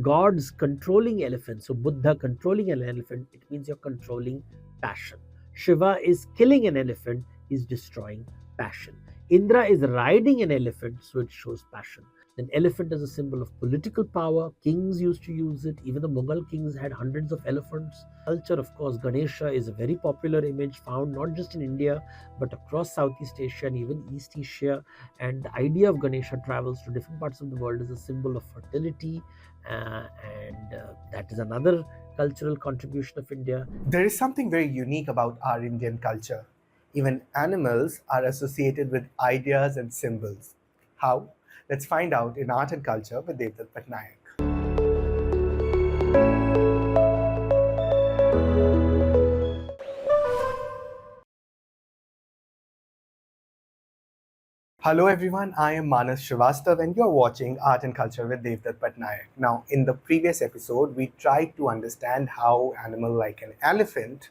gods controlling elephants. So Buddha controlling an elephant, it means you're controlling passion. Shiva is killing an elephant, is destroying passion. Indra is riding an elephant, so it shows passion. Then elephant is a symbol of political power. Kings used to use it. Even the Mughal kings had hundreds of elephants. Culture, of course, Ganesha is a very popular image found not just in India but across Southeast Asia and even East Asia. And the idea of Ganesha travels to different parts of the world as a symbol of fertility, and that is another cultural contribution of India. There is something very unique about our Indian culture. Even animals are associated with ideas and symbols. How? Let's find out in Art and Culture with Devdutt Patnaik. Hello everyone, I am Manas Srivastav and you're watching Art and Culture with Devdutt Patnaik. Now, in the previous episode, we tried to understand how animal like an elephant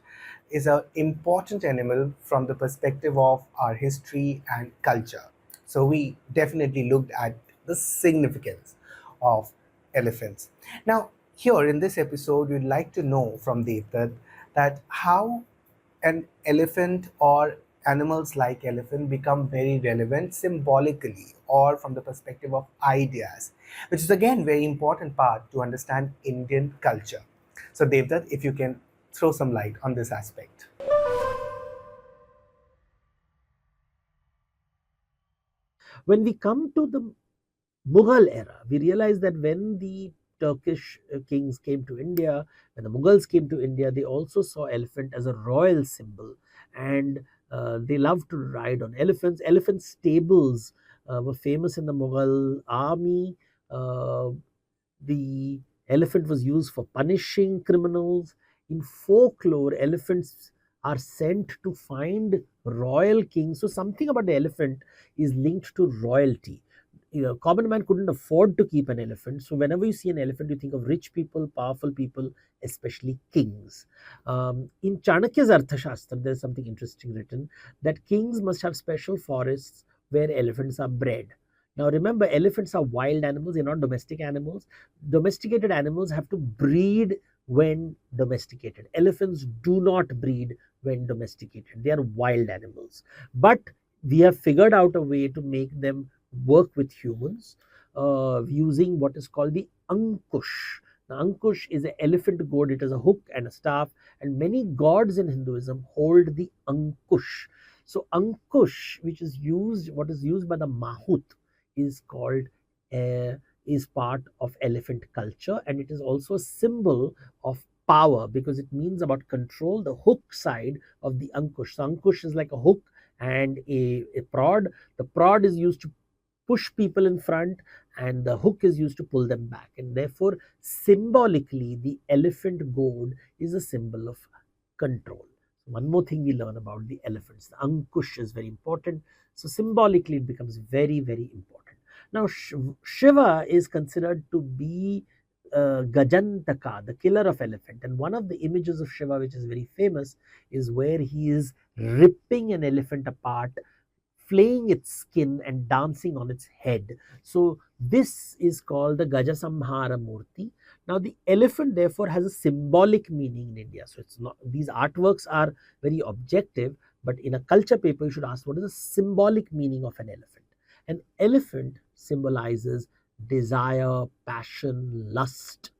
is an important animal from the perspective of our history and culture. So we definitely looked at the significance of elephants. Now, here in this episode, we'd like to know from Devdutt that how an elephant or animals like elephant become very relevant symbolically or from the perspective of ideas, which is again very important part to understand Indian culture. So Devdutt, if you can throw some light on this aspect. When we come to the Mughal era, we realize that when the Turkish kings came to India, when the Mughals came to India, they also saw elephant as a royal symbol, and they loved to ride on elephants. Elephant stables were famous in the Mughal army. Uh, the elephant was used for punishing criminals. In folklore, elephants are sent to find royal kings. So something about the elephant is linked to royalty. Common man couldn't afford to keep an elephant. So whenever you see an elephant, you think of rich people, powerful people, especially kings. In Chanakya's Arthashastra, there's something interesting written that kings must have special forests where elephants are bred. Now remember, elephants are wild animals, they're not domestic animals. Domesticated animals have to breed when domesticated. Elephants do not breed when domesticated. They are wild animals. But we have figured out a way to make them work with humans using what is called the ankush. The ankush is an elephant goad. It is a hook and a staff, and many gods in Hinduism hold the ankush. So ankush, which is used, what is used by the mahut, is called is part of elephant culture, and it is also a symbol of power because it means about control. The hook side of the ankush. So ankush is like a hook and a prod. The prod is used to push people in front, and the hook is used to pull them back, and therefore symbolically the elephant goad is a symbol of control. One more thing we learn about the elephants, the ankush is very important. So symbolically it becomes very, very important. Now Shiva is considered to be Gajantaka, the killer of elephant, and one of the images of Shiva which is very famous is where he is ripping an elephant apart, flaying its skin and dancing on its head. So this is called the Gajasamhara Murti. Now the elephant therefore has a symbolic meaning in India. So it's not, these artworks are very objective, but in a culture paper you should ask what is the symbolic meaning of an elephant. An elephant symbolizes desire, passion, lust.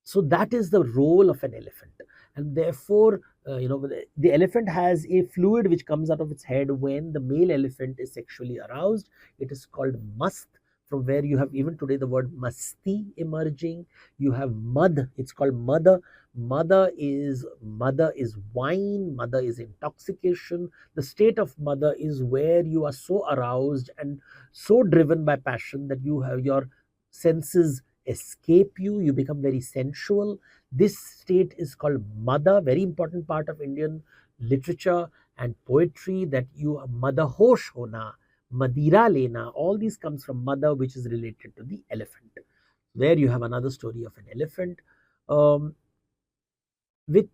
So that is the role of an elephant, and therefore the elephant has a fluid which comes out of its head when the male elephant is sexually aroused. It is called mast, from where you have even today the word masti emerging. You have mad, it's called mother. Mother is wine, mother is intoxication. The state of mother is where you are so aroused and so driven by passion that you have your senses escape you, you become very sensual. This state is called mother, very important part of Indian literature and poetry, that you mother hosh hona, madira lena, all these comes from mother, which is related to the elephant. There you have another story of an elephant. With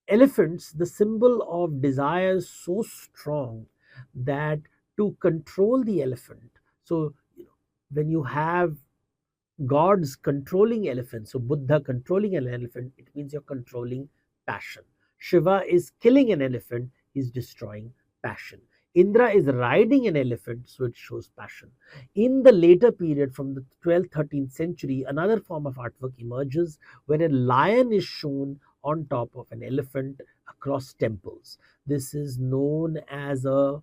elephants, the symbol of desire is so strong that to control the elephant, so when you have gods controlling elephants. So Buddha controlling an elephant, it means you're controlling passion. Shiva is killing an elephant, he's destroying passion. Indra is riding an elephant, so it shows passion. In the later period, from the 12th, 13th century, another form of artwork emerges where a lion is shown on top of an elephant across temples. This is known as a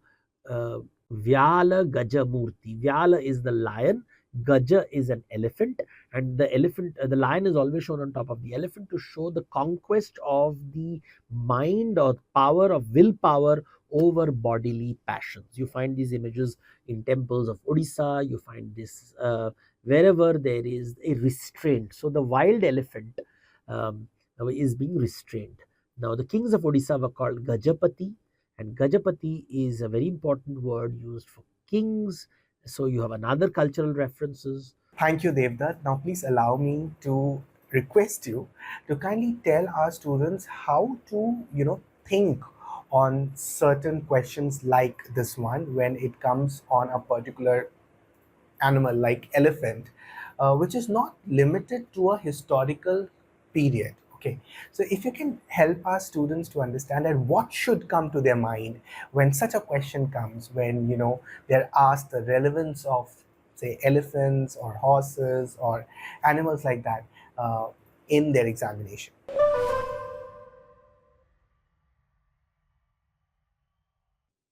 uh, Vyala Gaja Murti. Vyala is the lion, Gaja is an elephant, and the lion is always shown on top of the elephant to show the conquest of the mind or power of willpower over bodily passions. You find these images in temples of Odisha. You find this wherever there is a restraint. So the wild elephant um, is being restrained. Now the kings of Odisha were called Gajapati, and Gajapati is a very important word used for kings. So you have another cultural references. Thank you, Devdutt. Now, please allow me to request you to kindly tell our students how to, think on certain questions like this one when it comes on a particular animal like elephant, which is not limited to a historical period. Okay, so if you can help our students to understand that what should come to their mind when such a question comes, when they're asked the relevance of, say, elephants or horses or animals like that in their examination.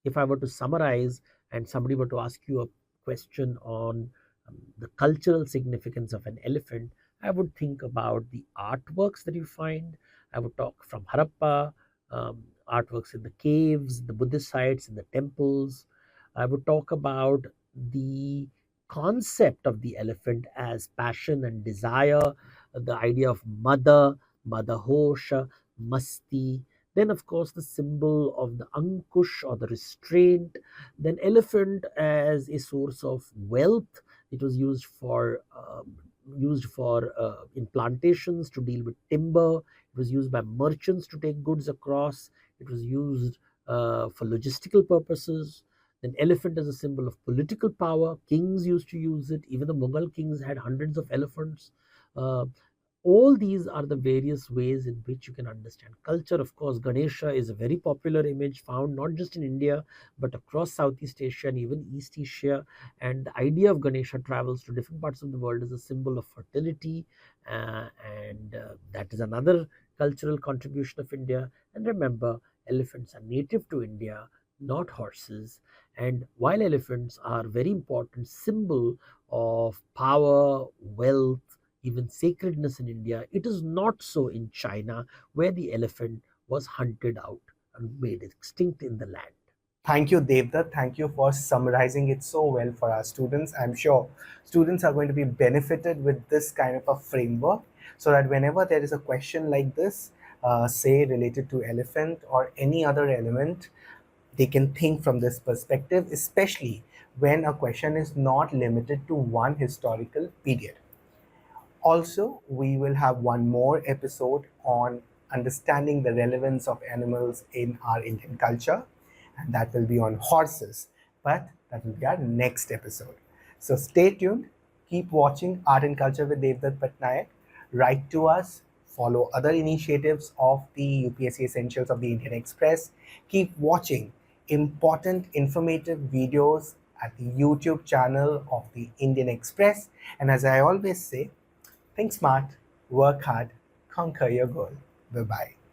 If I were to summarize and somebody were to ask you a question on the cultural significance of an elephant, I would think about the artworks that you find. I would talk from Harappa, artworks in the caves, the Buddhist sites, in the temples. I would talk about the concept of the elephant as passion and desire, the idea of mother hosha, masti, then, of course, the symbol of the Ankush or the restraint. Then, elephant as a source of wealth. It was used for in plantations to deal with timber. It was used by merchants to take goods across. It was used for logistical purposes. Then, elephant as a symbol of political power. Kings used to use it. Even the Mughal kings had hundreds of elephants. Uh, all these are the various ways in which you can understand culture. Of course, Ganesha is a very popular image found not just in India but across Southeast Asia and even East Asia. And the idea of Ganesha travels to different parts of the world as a symbol of fertility, and that is another cultural contribution of India. And remember, elephants are native to India, not horses. And while elephants are very important symbol of power, wealth, even sacredness in India, it is not so in China, where the elephant was hunted out and made extinct in the land. Thank you, Devdutt. Thank you for summarizing it so well for our students. I'm sure students are going to be benefited with this kind of a framework so that whenever there is a question like this, say related to elephant or any other element, they can think from this perspective, especially when a question is not limited to one historical period. Also, we will have one more episode on understanding the relevance of animals in our Indian culture, and that will be on horses. But that will be our next episode. So stay tuned, keep watching Art and Culture with Devdutt Patnaik. Write to us, follow other initiatives of the UPSC Essentials of the Indian Express. Keep watching important, informative videos at the YouTube channel of the Indian Express. And as I always say, think smart, work hard, conquer your goal. Bye bye.